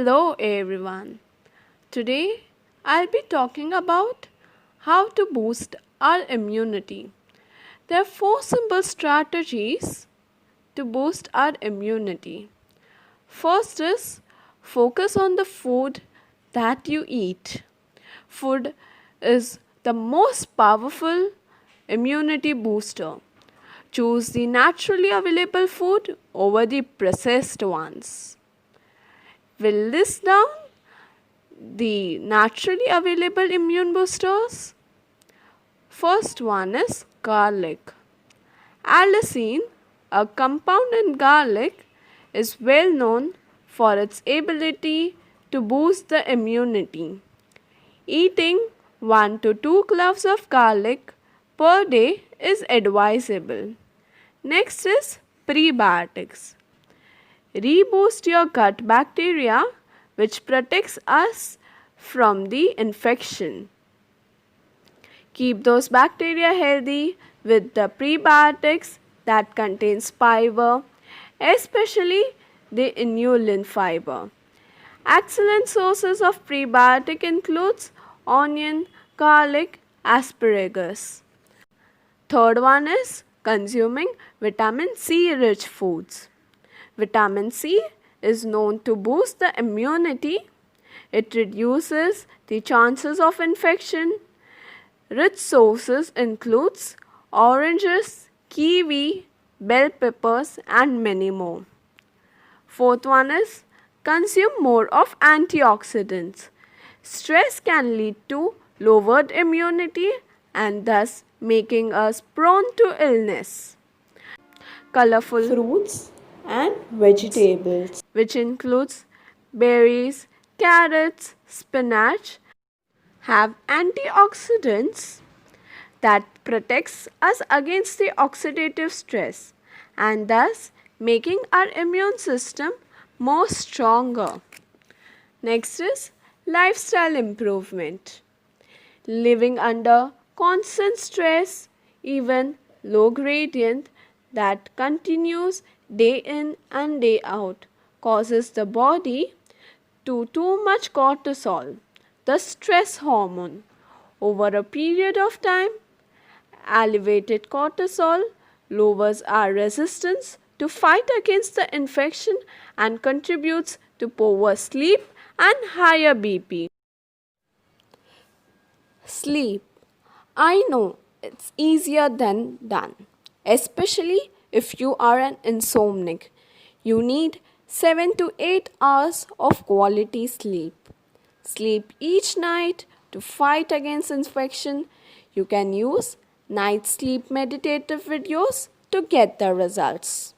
Hello everyone. Today I'll be talking about how to boost our immunity. There are four simple strategies to boost our immunity. First is focus on the food that you eat. Food is the most powerful immunity booster. Choose the naturally available food over the processed ones. We'll list down the naturally available immune boosters. First one is garlic. Allicin, a compound in garlic, is well known for its ability to boost the immunity. Eating 1 to 2 cloves of garlic per day is advisable. Next is prebiotics. Reboost your gut bacteria, which protects us from the infection. Keep those bacteria healthy with the prebiotics that contains fiber, especially the inulin fiber. Excellent sources of prebiotic includes onion, garlic, asparagus. Third one is consuming vitamin C rich foods. Vitamin C is known to boost the immunity. It reduces the chances of infection. Rich sources includes oranges, kiwi, bell peppers and many more. Fourth one is consume more of antioxidants. Stress can lead to lowered immunity and thus making us prone to illness. Colorful fruits and vegetables, which includes berries, carrots, spinach, have antioxidants that protects us against the oxidative stress and thus making our immune system more stronger. Next is lifestyle improvement. Living under constant stress, even low gradient that continues day in and day out, causes the body to too much cortisol, the stress hormone. Over a period of time, elevated cortisol lowers our resistance to fight against the infection and contributes to poor sleep and higher BP. Sleep. I know it's easier than done, especially if you are an insomniac. You need 7 to 8 hours of quality sleep. Sleep each night to fight against infection. You can use night sleep meditative videos to get the results.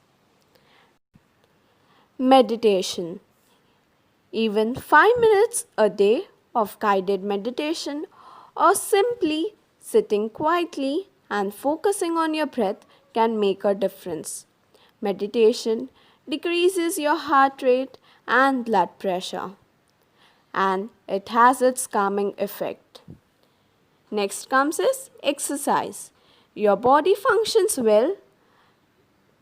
Meditation. Even 5 minutes a day of guided meditation or simply sitting quietly and focusing on your breath can make a difference. Meditation decreases your heart rate and blood pressure, and it has its calming effect. Next comes is exercise. Your body functions well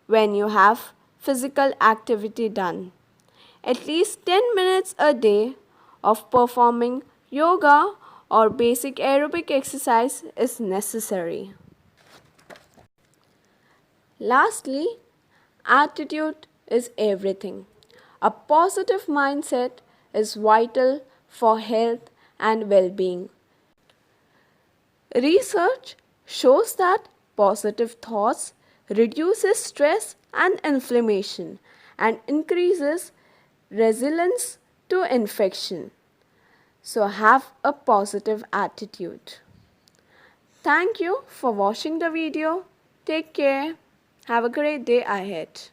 when you have physical activity done. At least 10 minutes a day of performing yoga or basic aerobic exercise is necessary. Lastly, attitude is everything. A positive mindset is vital for health and well-being. Research shows that positive thoughts reduces stress and inflammation and increases resilience to infection. So have a positive attitude. Thank you for watching the video. Take care. Have a great day ahead.